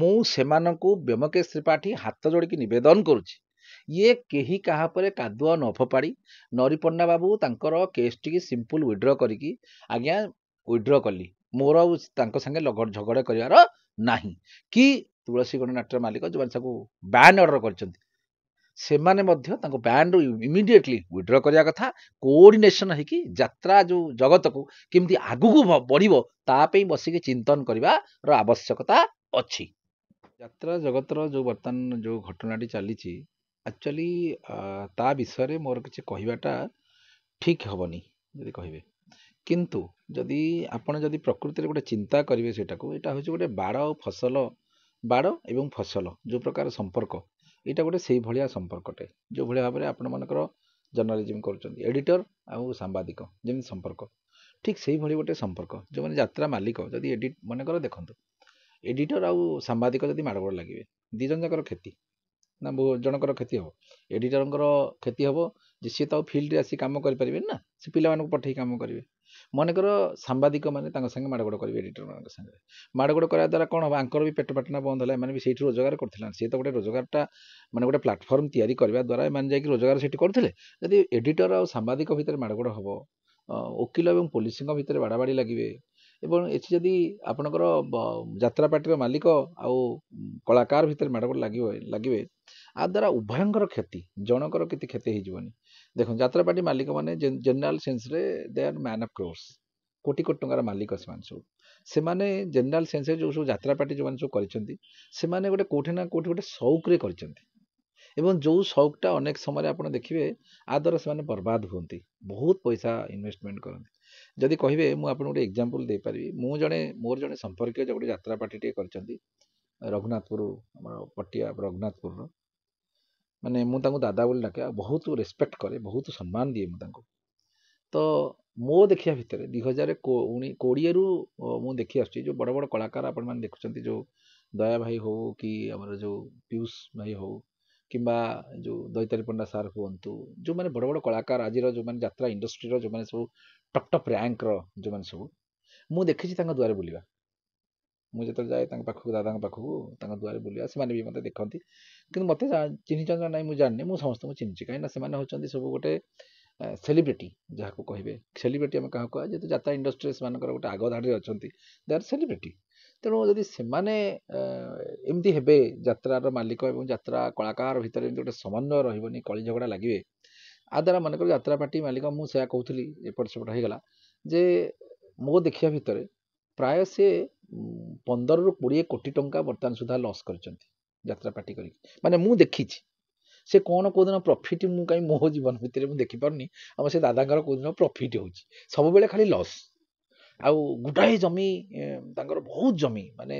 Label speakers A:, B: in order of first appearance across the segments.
A: ମୁଁ ସେମାନଙ୍କୁ ବ୍ୟୋମକେଶ ତ୍ରିପାଠୀ ହାତ ଯୋଡ଼ିକି ନିବେଦନ କରୁଛି, ଇଏ କେହି କାହା ଉପରେ କାଦୁଅ ନ ଫୋପାଡ଼ି ନରିପଣ୍ଡା ବାବୁ ତାଙ୍କର କେସ୍ଟିକି ସିମ୍ପଲ ୱିଡ୍ର କରିକି ଆଜ୍ଞା ୱିଡ୍ର କଲି, ମୋର ଆଉ ତାଙ୍କ ସାଙ୍ଗେ ଝଗଡ଼ା କରିବାର ନାହିଁ। କି ତୁଳସୀ ଗଣନାଟ୍ୟର ମାଲିକ ଯେଉଁମାନେ ତାକୁ ବ୍ୟାନ୍ ଅର୍ଡ଼ର କରିଛନ୍ତି ସେମାନେ ମଧ୍ୟ ତାଙ୍କୁ ବ୍ୟାନ୍ରୁ ଇମିଡ଼ିଏଟଲି ୱିଡ୍ର କରିବା କଥା। କୋଅର୍ଡିନେସନ୍ ହେଇକି ଯାତ୍ରା ଯେଉଁ ଜଗତକୁ କେମିତି ଆଗକୁ ବଢ଼ିବ ତା ପାଇଁ ବସିକି ଚିନ୍ତନ କରିବାର ଆବଶ୍ୟକତା ଅଛି। ଯାତ୍ରା ଜଗତର ଯେଉଁ ବର୍ତ୍ତମାନ ଯେଉଁ ଘଟଣାଟି ଚାଲିଛି ଆକ୍ଚୁଆଲି ତା ବିଷୟରେ ମୋର କିଛି କହିବାଟା ଠିକ୍ ହେବନି ଯଦି କହିବେ, କିନ୍ତୁ ଯଦି ଆପଣ ଯଦି ପ୍ରକୃତିରେ ଗୋଟେ ଚିନ୍ତା କରିବେ ସେଇଟାକୁ, ଏଇଟା ହେଉଛି ଗୋଟେ ବାଡ଼ ଆଉ ଫସଲ, ବାଡ଼ ଏବଂ ଫସଲ ଯେଉଁ ପ୍ରକାର ସମ୍ପର୍କ, ଏଇଟା ଗୋଟେ ସେଇଭଳିଆ ସମ୍ପର୍କଟେ ଯେଉଁ ଭଳିଆ ଭାବରେ ଆପଣ ମାନଙ୍କର ଜର୍ଣ୍ଣାଲିଜିମ୍ କରୁଛନ୍ତି, ଏଡ଼ିଟର ଆଉ ସାମ୍ବାଦିକ ଯେମିତି ସମ୍ପର୍କ, ଠିକ୍ ସେଇଭଳି ଗୋଟେ ସମ୍ପର୍କ। ଯେଉଁମାନେ ଯାତ୍ରା ମାଲିକ ଯଦି ମନେକର ଦେଖନ୍ତୁ, ଏଡ଼ିଟର ଆଉ ସାମ୍ବାଦିକ ଯଦି ମାଡ଼ଗୋଳ ଲାଗିବେ, ଦୁଇ ଜଣ ଯାକର କ୍ଷତି ନା ଜଣଙ୍କର କ୍ଷତି ହେବ। ଏଡ଼ିଟରଙ୍କର କ୍ଷତି ହେବ ଯେ ସିଏ ତ ଆଉ ଫିଲ୍ଡରେ ଆସି କାମ କରିପାରିବେନି ନା, ସେ ପିଲାମାନଙ୍କୁ ପଠେଇ କାମ କରିବେ। ମନେକର ସାମ୍ବାଦିକ ମାନେ ତାଙ୍କ ସାଙ୍ଗେ ମାଡ଼ଗୋଳ କରିବେ ଏଡ଼ିଟରମାନଙ୍କ ସାଙ୍ଗରେ, ମାଡ଼ଗୋଳ କରିବା ଦ୍ୱାରା କ'ଣ ହେବ, ଆଙ୍କର ବି ପେଟ ପାଟଣା ବନ୍ଦ ହେଲା, ଏମାନେ ବି ସେଇଠି ରୋଜଗାର କରୁଥିଲେ। ସିଏ ତ ଗୋଟେ ରୋଜଗାରଟା ମାନେ ଗୋଟେ ପ୍ଲାଟଫର୍ମ ତିଆରି କରିବା ଦ୍ୱାରା ଏମାନେ ଯାଇକି ରୋଜଗାର ସେଇଠି କରୁଥିଲେ। ଯଦି ଏଡ଼ିଟର ଆଉ ସାମ୍ବାଦିକ ଭିତରେ ମାଡ଼ଗୋଳ ହେବ, ଓକିଲ ଏବଂ ପୋଲିସଙ୍କ ଭିତରେ ବାଡ଼ାବାଡ଼ି ଲାଗିବେ, ଏବଂ ଏଠି ଯଦି ଆପଣଙ୍କର ଯାତ୍ରାପାର୍ଟିର ମାଲିକ ଆଉ କଳାକାର ଭିତରେ ମାଡ଼ଗୋଳ ଲାଗିବେ, ଆ ଦ୍ୱାରା ଉଭୟଙ୍କର କ୍ଷତି, ଜଣଙ୍କର କିଛି କ୍ଷତି ହେଇଯିବନି। ଦେଖନ୍ତୁ ଯାତ୍ରାପାର୍ଟି ମାଲିକମାନେ ଜେନେରାଲ ସେନ୍ସରେ they are man of crores, କୋଟି କୋଟି ଟଙ୍କାର ମାଲିକ ସେମାନେ ସବୁ। ସେମାନେ ଜେନେରାଲ ସେନ୍ସରେ ଯେଉଁ ସବୁ ଯାତ୍ରାପାର୍ଟି ଯେଉଁମାନେ ସବୁ କରିଛନ୍ତି, ସେମାନେ ଗୋଟେ କେଉଁଠି ନା କେଉଁଠି ଗୋଟେ ସଉକରେ କରିଛନ୍ତି, ଏବଂ ଯେଉଁ ସଉକଟା ଅନେକ ସମୟରେ ଆପଣ ଦେଖିବେ ଆ ଦ୍ୱାରା ସେମାନେ ବର୍ବାଦ ହୁଅନ୍ତି, ବହୁତ ପଇସା ଇନଭେଷ୍ଟମେଣ୍ଟ କରନ୍ତି। ଯଦି କହିବେ ମୁଁ ଆପଣଙ୍କୁ ଗୋଟେ ଏକ୍ଜାମ୍ପଲ୍ ଦେଇପାରିବି, ମୋର ଜଣେ ସମ୍ପର୍କୀୟ ଗୋଟେ ଯାତ୍ରାପାର୍ଟିଟିଏ କରିଛନ୍ତି ରଘୁନାଥପୁର, ଆମର ପଟିଆ ରଘୁନାଥପୁରର, ମାନେ ମୁଁ ତାଙ୍କୁ ଦାଦା ବୋଲି ଡାକେ, ଆଉ ବହୁତ ରେସ୍ପେକ୍ଟ କରେ, ବହୁତ ସମ୍ମାନ ଦିଏ ମୁଁ ତାଙ୍କୁ। ତ ମୋ ଦେଖିବା ଭିତରେ 2020ରୁ ମୁଁ ଦେଖି ଆସୁଛି ଯେଉଁ ବଡ଼ ବଡ଼ କଳାକାର ଆପଣମାନେ ଦେଖୁଛନ୍ତି, ଯେଉଁ ଦୟା ଭାଇ ହଉ କି ଆମର ଯେଉଁ ପିୟୁଷ ଭାଇ ହଉ କିମ୍ବା ଯେଉଁ ଦୈତାରୀ ପଣ୍ଡା ସାର୍ ହୁଅନ୍ତୁ, ଯେଉଁମାନେ ବଡ଼ ବଡ଼ କଳାକାର ଆଜିର ଯେଉଁମାନେ ଯାତ୍ରା ଇଣ୍ଡଷ୍ଟ୍ରିର ଯେଉଁମାନେ ସବୁ ଟପ୍ ଟପ୍ ର୍ୟାଙ୍କର ଯେଉଁମାନେ ସବୁ, ମୁଁ ଦେଖିଛି ତାଙ୍କ ଦୁଆରେ ବୁଲିବା। ମୁଁ ଯେତେବେଳେ ଯାଏ ତାଙ୍କ ପାଖକୁ, ଦାଦାଙ୍କ ପାଖକୁ, ତାଙ୍କ ଦୁଆରେ ବୁଲିବା, ସେମାନେ ବି ମୋତେ ଦେଖନ୍ତି। କିନ୍ତୁ ମୋତେ ଚିହ୍ନିଛନ୍ତି ନା ନାହିଁ ମୁଁ ଜାଣିନି, ମୁଁ ସମସ୍ତଙ୍କୁ ଚିହ୍ନିଛି, କାହିଁକିନା ସେମାନେ ହେଉଛନ୍ତି ସବୁ ଗୋଟେ ସେଲିବ୍ରିଟି, ଯାହାକୁ କହିବେ ସେଲିବ୍ରିଟି ଆମେ କାହାକୁ କୁହା, ଯେହେତୁ ଯାତ୍ରା ଇଣ୍ଡଷ୍ଟ୍ରିରେ ସେମାନଙ୍କର ଗୋଟେ ଆଗ ଧାଡ଼ିରେ ଅଛନ୍ତି, ଦେ ଆର୍ ସେଲିବ୍ରିଟି। ତେଣୁ ଯଦି ସେମାନେ ଏମିତି ହେବେ, ଯାତ୍ରାର ମାଲିକ ଏବଂ ଯାତ୍ରା କଳାକାର ଭିତରେ ଏମିତି ଗୋଟେ ସମନ୍ୱୟ ରହିବନି, କଳି ଝଗଡ଼ା ଲାଗିବେ, ଆ ଦ୍ୱାରା ମନେକର ଯାତ୍ରାପାର୍ଟି ମାଲିକ, ମୁଁ ସେୟା କହୁଥିଲି ଏପଟ ସେପଟ ହେଇଗଲା, ଯେ ମୋ ଦେଖିବା ଭିତରେ ପ୍ରାୟ ସେ 15ରୁ 20 କୋଟି ଟଙ୍କା ବର୍ତ୍ତମାନ ସୁଦ୍ଧା ଲସ୍ କରିଛନ୍ତି ଯାତ୍ରାପାର୍ଟି କରିକି। ମାନେ ମୁଁ ଦେଖିଛି, ସେ କ'ଣ କେଉଁଦିନ ପ୍ରଫିଟ୍ ମୁଁ କାହିଁ ମୋ ଜୀବନ ଭିତରେ ମୁଁ ଦେଖିପାରୁନି, ଆଉ ସେ ଦାଦାଙ୍କର କେଉଁଦିନ ପ୍ରଫିଟ୍ ହେଉଛି, ସବୁବେଳେ ଖାଲି ଲସ୍। ଆଉ ଗୋଟାଏ ଜମି ତାଙ୍କର ବହୁତ ଜମି, ମାନେ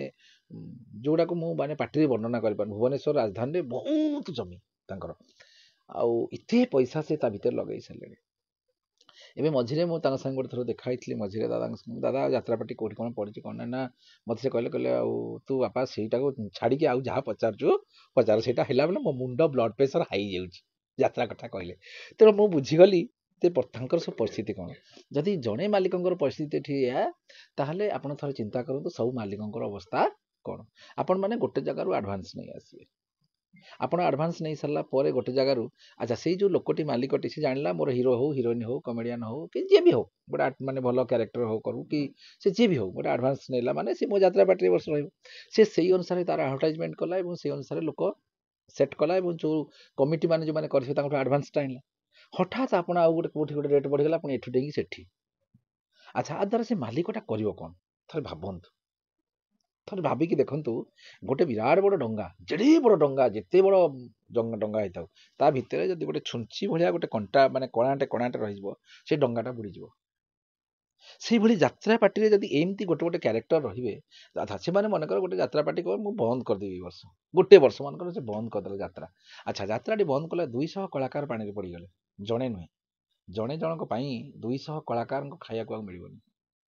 A: ଯେଉଁଗୁଡ଼ାକୁ ମୁଁ ମାନେ ପାଟିରେ ବର୍ଣ୍ଣନା କରିପାରୁନି, ଭୁବନେଶ୍ୱର ରାଜଧାନୀରେ ବହୁତ ଜମି ତାଙ୍କର, ଆଉ ଏତେ ପଇସା ସେ ତା ଭିତରେ ଲଗେଇ ସାରିଲେଣି। ଏବେ ମଝିରେ ମୁଁ ତାଙ୍କ ସାଙ୍ଗେ ଗୋଟେ ଥର ଦେଖା ହେଇଥିଲି, ମଝିରେ ଦାଦାଙ୍କ ସାଙ୍ଗେ, ଦାଦା ଯାତ୍ରାପାର୍ଟି କେଉଁଠି କ'ଣ ପଡ଼ିଛି କ'ଣ ନା, ମୋତେ ସେ କହିଲେ ଆଉ ତୁ ବାପା ସେଇଟାକୁ ଛାଡ଼ିକି ଆଉ ଯାହା ପଚାରୁଛୁ ପଚାର, ସେଇଟା ହେଲା ମାନେ ମୋ ମୁଣ୍ଡ ବ୍ଲଡ଼ ପ୍ରେସର ହାଇ ହେଇଯାଉଛି ଯାତ୍ରା କଥା କହିଲେ। ତେଣୁ ମୁଁ ବୁଝିଗଲି ଯେ ତାଙ୍କର ସବୁ ପରିସ୍ଥିତି କ'ଣ। ଯଦି ଜଣେ ମାଲିକଙ୍କର ପରିସ୍ଥିତି ଏଠି ଏଇଆ, ତାହେଲେ ଆପଣ ଥରେ ଚିନ୍ତା କରନ୍ତୁ ସବୁ ମାଲିକଙ୍କର ଅବସ୍ଥା କ'ଣ। ଆପଣମାନେ ଗୋଟେ ଜାଗାରୁ ଆଡ଼ଭାନ୍ସ ନେଇ ଆସିବେ, ଆପଣ ଆଡ଼ଭାନ୍ସ ନେଇ ସାରିଲା ପରେ ଗୋଟେ ଜାଗାରୁ, ଆଚ୍ଛା ସେଇ ଯେଉଁ ଲୋକଟି ମାଲିକଟି ସେ ଜାଣିଲା ମୋର ହିରୋ ହଉ, ହିରୋଇନ୍ ହଉ, କମେଡ଼ିଆନ୍ ହଉ କି ଯିଏ ବି ହଉ, ଗୋଟେ ମାନେ ଭଲ କ୍ୟାରେକ୍ଟର ହଉ କରୁ କି ସେ ଯିଏ ବି ହଉ, ଗୋଟେ ଆଡ଼ଭାନ୍ସ ନେଲା ମାନେ ସେ ମୋ ଯାତ୍ରାପାର୍ଟିରେ ବର୍ଷ ରହିବ। ସେ ସେଇ ଅନୁସାରେ ତାର ଆଡ଼ଭର୍ଟାଇଜମେଣ୍ଟ କଲା ଏବଂ ସେଇ ଅନୁସାରେ ଲୋକ ସେଟ୍ କଲା, ଏବଂ ଯେଉଁ କମିଟି ମାନେ ଯେଉଁମାନେ କରିଥିବେ ତାଙ୍କଠୁ ଆଡ଼ଭାନ୍ସଟା ଆଣିଲା। ହଠାତ୍ ଆପଣ ଆଉ ଗୋଟେ କେଉଁଠି ଗୋଟେ ରେଟ୍ ବଢ଼ିଗଲା, ଆପଣ ଏଠୁ ଦେଇକି ସେଠି। ଆଚ୍ଛା ଆ ଦ୍ୱାରା ସେ ମାଲିକଟା କରିବ କ'ଣ, ଥରେ ଭାବନ୍ତୁ, ଥରେ ଭାବିକି ଦେଖନ୍ତୁ। ଗୋଟେ ବିରାଟ ବଡ଼ ଡଙ୍ଗା, ଯେଡ଼େ ବଡ଼ ଡଙ୍ଗା, ଯେତେ ବଡ଼ ଡଙ୍ଗା ହେଇଥାଉ, ତା ଭିତରେ ଯଦି ଗୋଟେ ଛୁଞ୍ଚି ଭଳିଆ ଗୋଟେ କଣ୍ଟା, ମାନେ କଣାଟେ ରହିଯିବ, ସେ ଡଙ୍ଗାଟା ବୁଡ଼ିଯିବ। ସେଇଭଳି ଯାତ୍ରାପାର୍ଟିରେ ଯଦି ଏମିତି ଗୋଟେ ଗୋଟେ କ୍ୟାରେକ୍ଟର ରହିବେ, ସେମାନେ ମନେକର ଗୋଟେ ଯାତ୍ରାପାର୍ଟି କହିବ ମୁଁ ବନ୍ଦ କରିଦେବି ଏ ବର୍ଷ, ଗୋଟେ ବର୍ଷ ମନେକର ସେ ବନ୍ଦ କରିଦେଲେ ଯାତ୍ରା। ଆଚ୍ଛା ଯାତ୍ରାଟି ବନ୍ଦ କଲେ 200 କଳାକାର ପାଣିରେ ପଡ଼ିଗଲେ, ଜଣେ ନୁହେଁ, ଜଣେ ଜଣଙ୍କ ପାଇଁ 200 କଳାକାରଙ୍କୁ ଖାଇବାକୁ ଆଉ ମିଳିବନି।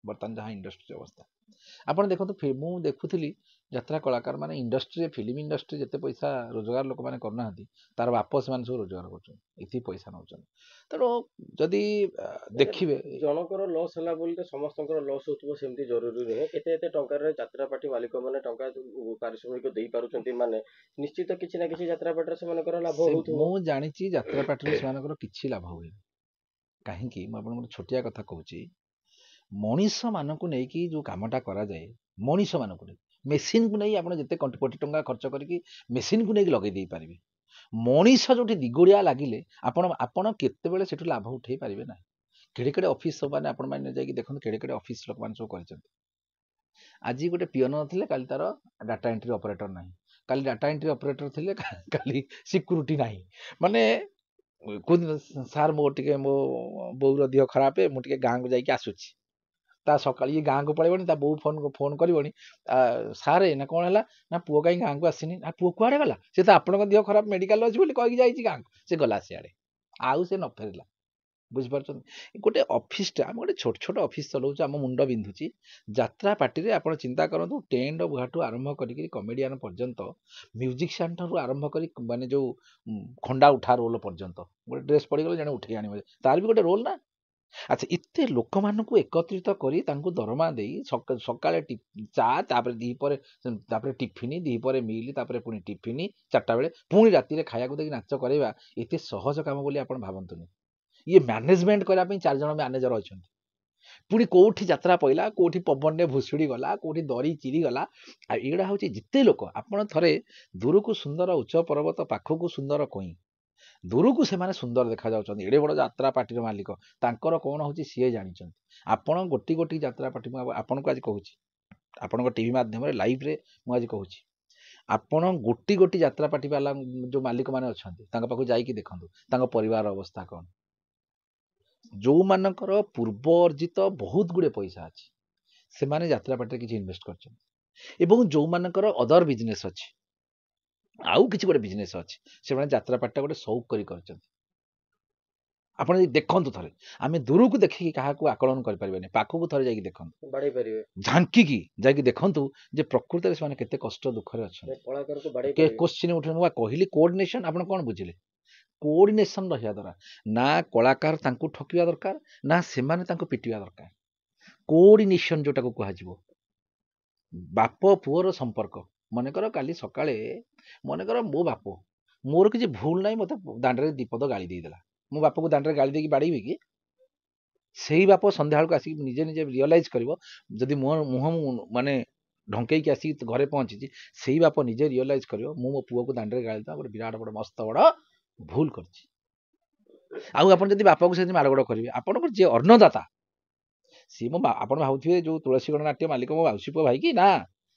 A: ବର୍ତ୍ତମାନ ଯାହା ଇଣ୍ଡଷ୍ଟ୍ରି ଅବସ୍ଥା ଆପଣ ଦେଖନ୍ତୁ, ମୁଁ ଦେଖୁଥିଲି ଯାତ୍ରା କଳାକାର ମାନେ ଇଣ୍ଡଷ୍ଟ୍ରିରେ ଫିଲ୍ମ ଇଣ୍ଡଷ୍ଟ୍ରି ଯେତେ ପଇସା ରୋଜଗାର ଲୋକମାନେ କରୁନାହାନ୍ତି ତାର ବାପ ସେମାନେ ସବୁ ରୋଜଗାର କରୁଛନ୍ତି, ଏତିକି ପଇସା ନେଉଛନ୍ତି। ତେଣୁ ଯଦି ଦେଖିବେ
B: ଜଣଙ୍କର ଲସ୍ ହେଲା ବୋଲି ତ ସମସ୍ତଙ୍କର ଲସ୍ ହଉଥିବ ସେମିତି ଜରୁରୀ ନୁହେଁ। ଏତେ ଏତେ ଟଙ୍କାରେ ଯାତ୍ରା ପାର୍ଟି ମାଲିକ ମାନେ ଟଙ୍କା ପାରିଶ୍ରମିକ ଦେଇ ପାରୁଛନ୍ତି ମାନେ ନିଶ୍ଚିତ କିଛି ନା କିଛି ଯାତ୍ରା ପାର୍ଟିରେ ସେମାନଙ୍କର ଲାଭ ହଉଥିବ।
A: ମୁଁ ଜାଣିଛି ଯାତ୍ରା ପାର୍ଟିରୁ ସେମାନଙ୍କର କିଛି ଲାଭ ହୁଏନି। କାହିଁକି ମୁଁ ଆପଣଙ୍କୁ ଗୋଟେ ଛୋଟିଆ କଥା କହୁଛି, ମଣିଷ ମାନଙ୍କୁ ନେଇକି ଯୋଉ କାମଟା କରାଯାଏ, ମଣିଷ ମାନଙ୍କୁ ନେଇ ମେସିନକୁ ନେଇ ଆପଣ ଯେତେ କୋଟି ଟଙ୍କା ଖର୍ଚ୍ଚ କରିକି ମେସିନକୁ ନେଇକି ଲଗେଇ ଦେଇପାରିବେ, ମଣିଷ ଯୋଉଠି ଦିଗୁଳିଆ ଲାଗିଲେ ଆପଣ କେତେବେଳେ ସେଠୁ ଲାଭ ଉଠେଇ ପାରିବେ ନାହିଁ। କେଡ଼େ କେଡ଼େ ଅଫିସ ମାନେ ଆପଣମାନେ ଯାଇକି ଦେଖନ୍ତୁ, କେଡ଼େ କେଡ଼େ ଅଫିସ ଲୋକମାନେ ସବୁ କରିଛନ୍ତି। ଆଜି ଗୋଟେ ପିଅନ ଥିଲେ, କାଲି ତାର ଡାଟା ଏଣ୍ଟ୍ରି ଅପରେଟର ନାହିଁ, କାଲି ଡାଟା ଏଣ୍ଟ୍ରି ଅପରେଟର ଥିଲେ, କାଲି ସିକ୍ୟୁରିଟି ନାହିଁ। ମାନେ କୁହନ୍ତି ସାର୍ ମୋ ଟିକେ ମୋ ବୋଉର ଦେହ ଖରାପ, ମୁଁ ଟିକେ ଗାଁକୁ ଯାଇକି ଆସୁଛି। ତା ସକାଳେ ଇଏ ଗାଁକୁ ପଳେଇବଣି, ତା ବୋଉ ଫୋନ କରିବଣି, ସାର୍ ନା କ'ଣ ହେଲା, ନା ପୁଅ କାହିଁ ଗାଁକୁ ଆସିନି। ନା ପୁଅ କୁଆଡ଼େ ଗଲା, ସେ ତ ଆପଣଙ୍କ ଦେହ ଖରାପ ମେଡିକାଲ ଅଛି ବୋଲି କହିକି ଯାଇଛି ଗାଁକୁ, ସେ ଗଲା ସିଆଡ଼େ, ଆଉ ସେ ନ ଫେରିଲା। ବୁଝିପାରୁଛନ୍ତି, ଗୋଟେ ଅଫିସଟା ଆମେ ଗୋଟେ ଛୋଟ ଛୋଟ ଅଫିସ ଚଲାଉଛୁ, ଆମ ମୁଣ୍ଡ ବିନ୍ଧୁଛି। ଯାତ୍ରା ପାର୍ଟିରେ ଆପଣ ଚିନ୍ତା କରନ୍ତୁ, ଟେଣ୍ଟ ବୁହାଠୁ ଆରମ୍ଭ କରିକି କମେଡ଼ିଆନ ପର୍ଯ୍ୟନ୍ତ, ମ୍ୟୁଜିସିଆନ ଠାରୁ ଆରମ୍ଭ କରି ମାନେ ଯୋଉ ଖଣ୍ଡା ଉଠା ରୋଲ ପର୍ଯ୍ୟନ୍ତ, ଗୋଟେ ଡ୍ରେସ୍ ପଡ଼ିଗଲେ ଜଣେ ଉଠେଇ ଆଣିବ, ତାର ବି ଗୋଟେ ରୋଲ ନା। ଆଚ୍ଛା, ଏତେ ଲୋକମାନଙ୍କୁ ଏକତ୍ରିତ କରି ତାଙ୍କୁ ଦରମା ଦେଇ ସକାଳେ ଚା, ତାପରେ ଦ୍ୱିପହରେ ତାପରେ ଟିଫିନ, ଦ୍ୱିପହରେ ମିଲ୍, ତାପରେ ପୁଣି ଟିଫିନ, 4ଟା ବେଳେ ପୁଣି ରାତିରେ ଖାଇବାକୁ ଦେଇକି ନାଚ କରାଇବା ଏତେ ସହଜ କାମ ବୋଲି ଆପଣ ଭାବନ୍ତୁନି। ଇଏ ମ୍ୟାନେଜମେଣ୍ଟ କରିବା ପାଇଁ 4 ଜଣ ମ୍ୟାନେଜର ଅଛନ୍ତି। ପୁଣି କୋଉଠି ଯାତ୍ରା ପଇଲା, କୋଉଠି ପବନରେ ଭୁଷୁଡ଼ି ଗଲା, କୋଉଠି ଦରି ଚିରିଗଲା, ଆଉ ଏଇଗୁଡ଼ା ହେଉଛି ଯେତେ ଲୋକ। ଆପଣ ଥରେ ଦୂରକୁ ସୁନ୍ଦର ଉଚ୍ଚ ପର୍ବତ, ପାଖକୁ ସୁନ୍ଦର କଇଁ, ଦୂରକୁ ସେମାନେ ସୁନ୍ଦର ଦେଖାଯାଉଛନ୍ତି, ଏଡ଼େ ବଡ଼ ଯାତ୍ରା ପାର୍ଟିର ମାଲିକ, ତାଙ୍କର କ'ଣ ହେଉଛି ସିଏ ଜାଣିଛନ୍ତି। ଆପଣ ଗୋଟି ଗୋଟି ଯାତ୍ରା ପାର୍ଟି, ମୁଁ ଆପଣଙ୍କୁ ଆଜି କହୁଛି, ଆପଣଙ୍କ ଟିଭି ମାଧ୍ୟମରେ ଲାଇଭରେ ମୁଁ ଆଜି କହୁଛି, ଆପଣ ଗୋଟି ଗୋଟି ଯାତ୍ରା ପାର୍ଟି ବାଲା ଯୋଉ ମାଲିକମାନେ ଅଛନ୍ତି, ତାଙ୍କ ପାଖକୁ ଯାଇକି ଦେଖନ୍ତୁ ତାଙ୍କ ପରିବାର ଅବସ୍ଥା କ'ଣ। ଯୋଉମାନଙ୍କର ପୂର୍ବ ଅର୍ଜିତ ବହୁତ ଗୁଡ଼ିଏ ପଇସା ଅଛି, ସେମାନେ ଯାତ୍ରା ପାର୍ଟିରେ କିଛି ଇନଭେଷ୍ଟ କରିଛନ୍ତି, ଏବଂ ଯୋଉମାନଙ୍କର ଅଦର ବିଜନେସ୍ ଅଛି, ଆଉ କିଛି ଗୋଟେ ବିଜନେସ୍ ଅଛି, ସେମାନେ ଯାତ୍ରା ପାର୍ଟିଟା ଗୋଟେ ସଉକ କରି କରିଛନ୍ତି। ଆପଣ ଯଦି ଦେଖନ୍ତୁ ଥରେ, ଆମେ ଦୂରକୁ ଦେଖିକି କାହାକୁ ଆକଳନ କରିପାରିବେନି, ପାଖକୁ ଥରେ ଯାଇକି ଦେଖନ୍ତୁ,
B: ବାଡ଼େଇ ପାରିବେ,
A: ଝାଙ୍କିକି ଯାଇକି ଦେଖନ୍ତୁ ଯେ ପ୍ରକୃତରେ ସେମାନେ କେତେ କଷ୍ଟ ଦୁଃଖରେ ଅଛନ୍ତି।
B: କଳାକାରକୁ ବାଡ଼େଇ
A: କେ
B: ପାରିବେ।
A: କୋଶ୍ଚିନ୍ ଉଠେ, ମୁଁ କହିଲି କୋଅର୍ଡିନେସନ, ଆପଣ କ'ଣ ବୁଝିଲେ? କୋଅର୍ଡିନେସନ ରହିବା ଦ୍ୱାରା ନା କଳାକାର ତାଙ୍କୁ ଠକିବା ଦରକାର, ନା ସେମାନେ ତାଙ୍କୁ ପିଟିବା ଦରକାର। କୋଅର୍ଡିନେସନ ଯୋଉଟାକୁ କୁହାଯିବ, ବାପ ପୁଅର ସମ୍ପର୍କ। ମନେକର କାଲି ସକାଳେ, ମନେକର ମୋ ବାପ, ମୋର କିଛି ଭୁଲ ନାହିଁ, ମୋତେ ଦାଣ୍ଡରେ ଦିପଦ ଗାଳି ଦେଇଦେଲା, ମୋ ବାପକୁ ଦାଣ୍ଡରେ ଗାଳି ଦେଇକି ବାଡ଼େଇବି କି? ସେଇ ବାପ ସନ୍ଧ୍ୟାବେଳକୁ ଆସିକି ନିଜେ ନିଜେ ରିଅଲାଇଜ୍ କରିବ, ଯଦି ମୁହଁ ମାନେ ଢଙ୍କେଇକି ଆସିକି ଘରେ ପହଞ୍ଚିଛି, ସେଇ ବାପ ନିଜେ ରିଅଲାଇଜ୍ କରିବ ମୁଁ ମୋ ପୁଅକୁ ଦାଣ୍ଡରେ ଗାଳି ଦେବା ଗୋଟେ ବିରାଟ ବଡ଼ ମସ୍ତ ବଡ଼ ଭୁଲ କରିଛି। ଆଉ ଆପଣ ଯଦି ବାପକୁ ସେମିତି ମାଡ଼ଗୋଳ କରିବେ, ଆପଣଙ୍କର ଯିଏ ଅନ୍ନଦାତା, ସିଏ ଆପଣ ଭାବୁଥିବେ ଯୋଉ ତୁଳସୀଗଣ ନାଟ୍ୟ ମାଲିକ ମୋ ମାଉସୀ ପୁଅ ଭାଇ କି, ନା,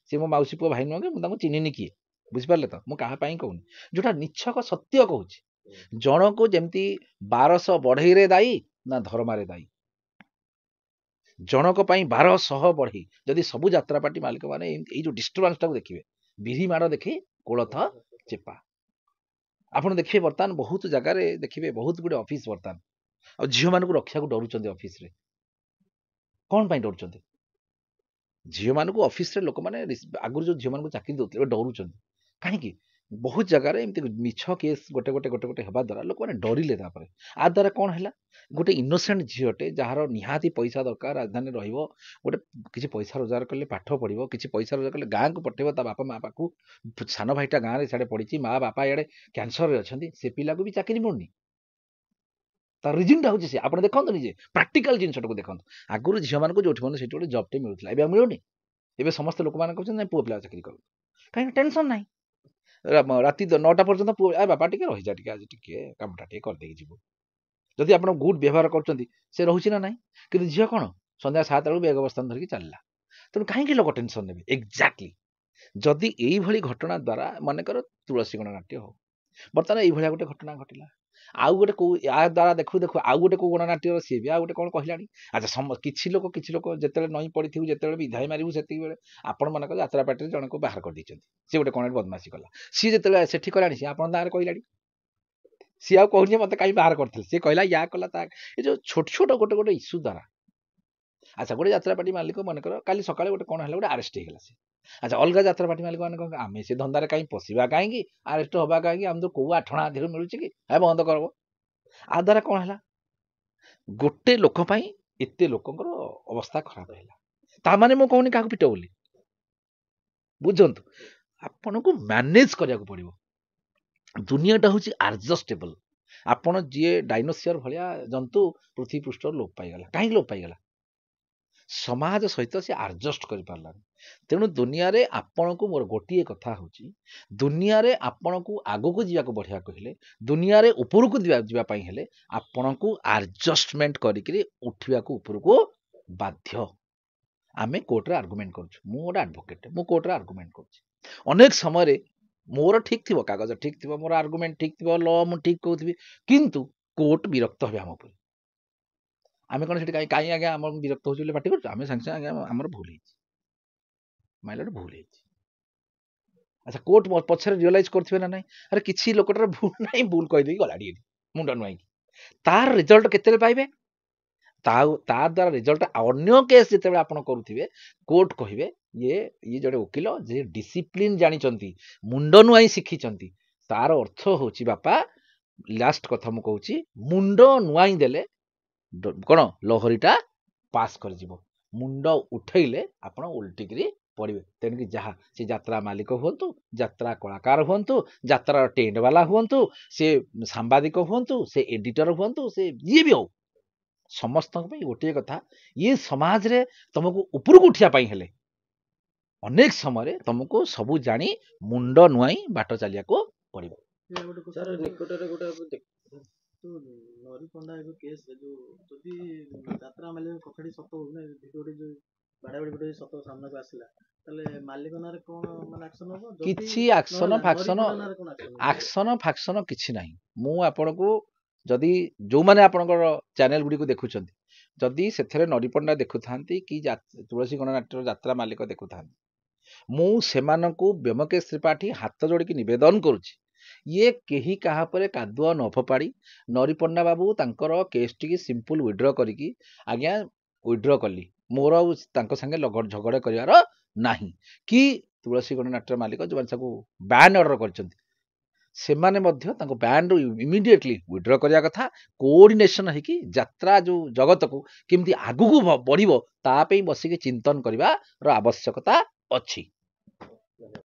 A: ସିଏ ମୋ ମାଉସୀ ପୁଅ ଭାଇ ନୁହଁ କି, ମୁଁ ତାଙ୍କୁ ଚିହ୍ନିନି କିଏ। ବୁଝିପାରିଲେ ତ, ମୁଁ କାହା ପାଇଁ କହୁନି, ଯୋଉଟା ନିଛକ ସତ୍ୟ କହୁଛି। ଜଣକୁ ଯେମିତି 1200 ବଢ଼େଇରେ ଦାୟୀ ନା ଧର୍ମାରେ ଦାୟୀ, ଜଣକ ପାଇଁ 1200 ବଢ଼େଇ। ଯଦି ସବୁ ଯାତ୍ରା ପାର୍ଟି ମାଲିକ ମାନେ ଏଇ ଯୋଉ ଡିଷ୍ଟର୍ବାନ୍ସଟାକୁ ଦେଖିବେ, ବିରି ମାଡ଼ ଦେଖି କୋଳଥ ଚେପା। ଆପଣ ଦେଖିବେ ବର୍ତ୍ତମାନ ବହୁତ ଜାଗାରେ ଦେଖିବେ, ବହୁତ ଗୁଡ଼େ ଅଫିସ ବର୍ତ୍ତମାନ ଆଉ ଝିଅମାନଙ୍କୁ ରଖିବାକୁ ଡରୁଛନ୍ତି ଅଫିସରେ। କ'ଣ ପାଇଁ ଡରୁଛନ୍ତି? ଝିଅମାନଙ୍କୁ ଅଫିସରେ ଲୋକମାନେ ଆଗରୁ ଯୋଉ ଝିଅମାନଙ୍କୁ ଚାକିରି ଦେଉଥିଲେ, ଏବେ ଡରୁଛନ୍ତି କାହିଁକି? ବହୁତ ଜାଗାରେ ଏମିତି ମିଛ କେସ୍ ଗୋଟେ ଗୋଟେ ହେବା ଦ୍ୱାରା ଲୋକମାନେ ଡରିଲେ। ତାପରେ ଆ ଦ୍ୱାରା କ'ଣ ହେଲା, ଗୋଟେ ଇନୋସେଣ୍ଟ ଝିଅଟେ ଯାହାର ନିହାତି ପଇସା ଦରକାର, ରାଜଧାନୀରେ ରହିବ, ଗୋଟେ କିଛି ପଇସା ରୋଜଗାର କଲେ ପାଠ ପଢ଼ିବ, କିଛି ପଇସା ରୋଜଗାର କଲେ ଗାଁକୁ ପଠେଇବ ତା ବାପା ମା ପାଖକୁ, ସାନ ଭାଇଟା ଗାଁରେ ସିଆଡ଼େ ପଡ଼ିଛି, ମା ବାପା ଇଆଡ଼େ କ୍ୟାନ୍ସରରେ ଅଛନ୍ତି, ସେ ପିଲାକୁ ବି ଚାକିରି ମିଳୁନି। ତାର ରିଜିନଟା ହେଉଛି ସେ, ଆପଣ ଦେଖନ୍ତୁ ନିଜେ ପ୍ରାକ୍ଟିକାଲ ଜିନିଷଟାକୁ ଦେଖନ୍ତୁ। ଆଗରୁ ଝିଅମାନଙ୍କୁ ଯୋଉଠି ମାନେ ସେଇଠି ଗୋଟେ ଜବଟେ ମିଳୁଥିଲା, ଏବେ ଆଉ ମିଳୁନି। ଏବେ ସମସ୍ତେ ଲୋକମାନେ କହୁଛନ୍ତି ନାଇଁ ପୁଅ ପିଲା ଚାକିରି କରନ୍ତୁ, କାହିଁକି ଟେନସନ୍ ନାହିଁ। ରାତି 9ଟା ପର୍ଯ୍ୟନ୍ତ ପୁଅ, ବାପା ଟିକେ ରହିଯା, ଟିକେ ଆଜି ଟିକେ କାମଟା ଟିକେ କରିଦେଇକି ଯିବୁ। ଯଦି ଆପଣ ଗୁଡ୍ ବ୍ୟବହାର କରୁଛନ୍ତି, ସେ ରହୁଛି ନା ନାହିଁ। କିନ୍ତୁ ଝିଅ କ'ଣ, ସନ୍ଧ୍ୟା 7 ବେଳକୁ ବେଗ ବସ୍ତାନ ଧରିକି ଚାଲିଲା। ତେଣୁ କାହିଁକି ଲୋକ ଟେନସନ୍ ନେବେ? ଏକ୍ଜାକ୍ଟଲି, ଯଦି ଏଇଭଳି ଘଟଣା ଦ୍ୱାରା, ମନେକର ତୁଳସୀ ଗଣନାଟ୍ୟ ହଉ, ବର୍ତ୍ତମାନ ଏଇଭଳିଆ ଗୋଟେ ଘଟଣା ଘଟିଲା, ଆଉ ଗୋଟେ କୋଉ ୟା ଦ୍ୱାରା ଦେଖୁ ଦେଖୁ ଆଉ ଗୋଟେ କୋଉ ଗଣନାଟ୍ୟର ସିଏ ବି ଆଉ ଗୋଟେ କ'ଣ କହିଲାଣି। ଆଚ୍ଛା, କିଛି ଲୋକ ଯେତେବେଳେ ନଇଁ ପଡ଼ିଥିବୁ, ଯେତେବେଳେ ବିଧାଇ ମାରିବୁ, ସେତିକି ବେଳେ ଆପଣ ମନେକର ଯାତ୍ରା ପାର୍ଟିରେ ଜଣକୁ ବାହାର କରିଦେଇଛନ୍ତି, ସିଏ ଗୋଟେ କ'ଣ ବଦମାସି କଲା, ସିଏ ଯେତେବେଳେ ସେଠି କଲାଣି, ସିଏ ଆପଣଙ୍କ ନାଁରେ କହିଲାଣି। ସିଏ ଆଉ କହୁନି ମତେ କାହିଁ ବାହାର କରିଥିଲେ, ସିଏ କହିଲା ୟା କଲା ତା। ଏ ଯୋଉ ଛୋଟ ଛୋଟ ଗୋଟେ ଇସ୍ୟୁ ଦ୍ୱାରା ଆଚ୍ଛା ଗୋଟେ ଯାତ୍ରାପାର୍ଟି ମାଲିକ ମନେକର କାଲି ସକାଳେ ଗୋଟେ କ'ଣ ହେଲା ଗୋଟେ ଆରେଷ୍ଟ ହେଇଗଲା ସେ। ଆଚ୍ଛା ଅଲଗା ଯାତ୍ରାପାର୍ଟି ମାଲିକ ମାନେ କ'ଣ ଆମେ ସେ ଧନ୍ଦାରେ କାହିଁ ପଶିବା କାହିଁକି ଆରେଷ୍ଟ ହବା କାହିଁକି ଆମେ ତ କୋଉ ଆଠଣା ଅଧିକ ମିଳୁଛି କି ବନ୍ଦ କରବ। ଆ ଦ୍ୱାରା କ'ଣ ହେଲା ଗୋଟେ ଲୋକ ପାଇଁ ଏତେ ଲୋକଙ୍କର ଅବସ୍ଥା ଖରାପ ହେଲା। ତାମାନେ ମୁଁ କହୁନି କାହାକୁ ପିଟ ବୋଲି, ବୁଝନ୍ତୁ ଆପଣଙ୍କୁ ମ୍ୟାନେଜ କରିବାକୁ ପଡ଼ିବ। ଦୁନିଆଟା ହେଉଛି ଆଡଜଷ୍ଟେବଲ। ଆପଣ ଯିଏ ଡାଇନୋସିୟର ଭଳିଆ ଜନ୍ତୁ ପୃଥିବୀ ପୃଷ୍ଠରୁ ଲୋପ ପାଇଗଲା। କାହିଁକି ଲୋପ ପାଇଗଲା? ସମାଜ ସହିତ ସେ ଆଡଜଷ୍ଟ କରିପାରିଲାନି। ତେଣୁ ଦୁନିଆରେ ଆପଣଙ୍କୁ ମୋର ଗୋଟିଏ କଥା ହେଉଛି ଦୁନିଆରେ ଆପଣଙ୍କୁ ଆଗକୁ ଯିବାକୁ ବଢ଼ିବାକୁ ହେଲେ ଦୁନିଆରେ ଉପରକୁ ଯିବା ପାଇଁ ହେଲେ ଆପଣଙ୍କୁ ଆଡଜଷ୍ଟମେଣ୍ଟ କରିକିରି ଉଠିବାକୁ ଉପରକୁ ବାଧ୍ୟ। ଆମେ କୋର୍ଟରେ ଆର୍ଗୁମେଣ୍ଟ କରୁଛୁ। ମୁଁ ଗୋଟେ ଆଡଭୋକେଟ, ମୁଁ କୋର୍ଟରେ ଆର୍ଗୁମେଣ୍ଟ କରୁଛି। ଅନେକ ସମୟରେ ମୋର ଠିକ୍ ଥିବ, କାଗଜ ଠିକ୍ ଥିବ, ମୋର ଆର୍ଗୁମେଣ୍ଟ ଠିକ୍ ଥିବ, ଲ ମୁଁ ଠିକ୍ କହୁଥିବି, କିନ୍ତୁ କୋର୍ଟ ବିରକ୍ତ ହେବେ ଆମ ଉପରେ। ଆମେ କ'ଣ ସେଠି କାହିଁ ଆଜ୍ଞା ଆମର ବିରକ୍ତ ହେଉଛି ବୋଲି ପାଟି କରୁଛୁ? ଆମେ ସାଙ୍ଗେ ସାଙ୍ଗେ ଆଜ୍ଞା ଆମର ଭୁଲ ହେଇଛି, ମାଇଲଟ ଭୁଲ ହେଇଛି। ଆଚ୍ଛା କୋର୍ଟ ପଛରେ ରିଅଲାଇଜ୍ କରୁଥିବେ ନା ନାହିଁ, ଆରେ କିଛି ଲୋକଟାର ଭୁଲ ନାହିଁ, ଭୁଲ କହିଦେଇକି ଗଲାଡ଼ି ମୁଣ୍ଡ ନୁଆଁଇକି। ତାର ରେଜଲ୍ଟ କେତେବେଳେ ପାଇବେ? ତା ଦ୍ୱାରା ରେଜଲ୍ଟ ଅନ୍ୟ କେସ୍ ଯେତେବେଳେ ଆପଣ କରୁଥିବେ କୋର୍ଟ କହିବେ ଇଏ ଜଣେ ଓକିଲ ଯେ ଡିସିପ୍ଲିନ ଜାଣିଛନ୍ତି, ମୁଣ୍ଡ ନୁଆଁଇ ଶିଖିଛନ୍ତି। ତାର ଅର୍ଥ ହେଉଛି ବାପା, ଲାଷ୍ଟ କଥା ମୁଁ କହୁଛି, ମୁଣ୍ଡ ନୁଆଁଇ ଦେଲେ କ'ଣ ଲହରୀଟା ପାସ୍ କରିଯିବ, ମୁଣ୍ଡ ଉଠେଇଲେ ଆପଣ ଓଲଟିକିରି ପଡ଼ିବେ। ତେଣିକି ଯାହା ସେ ଯାତ୍ରା ମାଲିକ ହୁଅନ୍ତୁ, ଯାତ୍ରା କଳାକାର ହୁଅନ୍ତୁ, ଯାତ୍ରାର ଟେଣ୍ଟ ବାଲା ହୁଅନ୍ତୁ, ସେ ସାମ୍ବାଦିକ ହୁଅନ୍ତୁ, ସେ ଏଡିଟର ହୁଅନ୍ତୁ, ସେ ଯିଏ ବି ହଉ, ସମସ୍ତଙ୍କ ପାଇଁ ଗୋଟିଏ କଥା, ଇଏ ସମାଜରେ ତମକୁ ଉପରକୁ ଉଠିବା ପାଇଁ ହେଲେ ଅନେକ ସମୟରେ ତମକୁ ସବୁ ଜାଣି ମୁଣ୍ଡ ନୁଆଁଇ ବାଟ ଚାଲିବାକୁ ପଡ଼ିବ।
B: ସାର୍ ନିକଟରେ ଗୋଟେ
C: ନରି ପଣ୍ଡା କେସ୍ ଯଦି ଯାତ୍ରା ମାଲିକ କଥାଟି ସତ ହଉନା ଭିଡ଼ିଓଟି ଯୋଉ ବାଡ଼ାବାଡ଼ି ଭିଡ଼ିଓ ସତ ସାମ୍ନାକୁ ଆସିଲା ତାହେଲେ ମାଲିକ ନାଁରେ କ'ଣ ମାନେ ଆକ୍ସନ ହବ?
A: କିଛି ଆକ୍ସନ ଫାକ୍ସନ କିଛି ନାହିଁ। ମୁଁ ଆପଣଙ୍କୁ ଯଦି ଯୋଉମାନେ ଆପଣଙ୍କର ଚ୍ୟାନେଲ ଗୁଡ଼ିକୁ ଦେଖୁଛନ୍ତି ଯଦି ସେଥିରେ ନରିପଣ୍ଡା ଦେଖୁଥାନ୍ତି କି ତୁଳସୀ ଗଣନାଟ୍ୟର ଯାତ୍ରା ମାଲିକ ଦେଖୁଥାନ୍ତି, ମୁଁ ସେମାନଙ୍କୁ ବ୍ୟୋମକେଶ ତ୍ରିପାଠୀ ହାତ ଯୋଡ଼ିକି ନିବେଦନ କରୁଛି, ଇଏ କେହି କାହା ଉପରେ କାଦୁଅ ନ ଫୋପାଡ଼ି ନରିପଣ୍ଡା ବାବୁ ତାଙ୍କର କେସ୍ଟିକି ସିମ୍ପଲ ୱିଡ୍ର କରିକି ଆଜ୍ଞା ୱିଡ୍ର କଲି, ମୋର ଆଉ ତାଙ୍କ ସାଙ୍ଗେ ଝଗଡ଼ା କରିବାର ନାହିଁ। କି ତୁଳସୀ ଗଣନାଟ୍ୟ ମାଲିକ ଯେଉଁମାନେ ସବୁ ବ୍ୟାନ୍ ଅର୍ଡ଼ର କରିଛନ୍ତି ସେମାନେ ମଧ୍ୟ ତାଙ୍କ ବ୍ୟାନ୍ରୁ ଇମିଡ଼ିଏଟଲି ୱିଡ୍ର କରିବା କଥା। କୋଅର୍ଡିନେସନ୍ ହେଇକି ଯାତ୍ରା ଯେଉଁ ଜଗତକୁ କେମିତି ଆଗକୁ ବଢ଼ିବ ତା ପାଇଁ ବସିକି ଚିନ୍ତନ କରିବାର ଆବଶ୍ୟକତା ଅଛି।